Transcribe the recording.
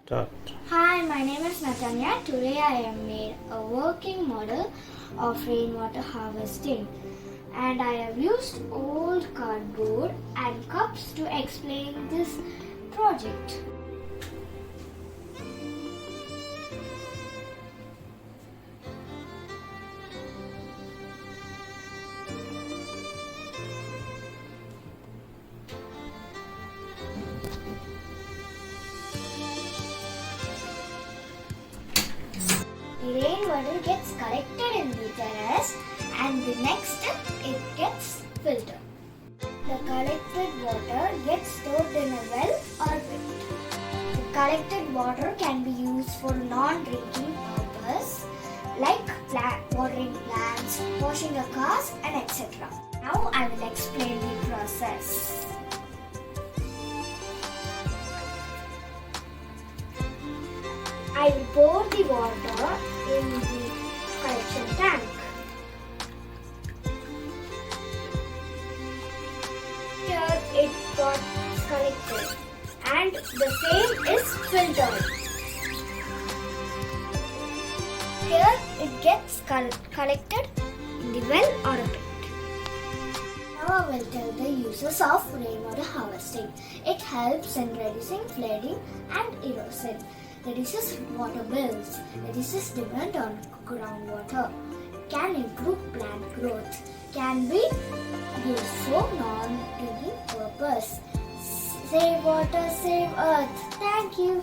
Start. Hi, my name is Natanya. Today I have made a working model of rainwater harvesting, and I have used old cardboard and cups to explain this project. The rainwater gets collected in the terrace, and the next step it gets filtered. The collected water gets stored in a well or a pit. The collected water can be used for non-drinking purpose like watering plants, washing the cars, and etc. Now I will explain the process. I will pour the water in the collection tank. Here it got collected and the same is filtered. Here it gets collected in the well or a pit. Now I will tell the uses of rainwater harvesting. It helps in reducing flooding and erosion. Reduces water bills, reduces demand on groundwater, can improve plant growth, can be used for non-drinking purpose. Save water, save earth. Thank you.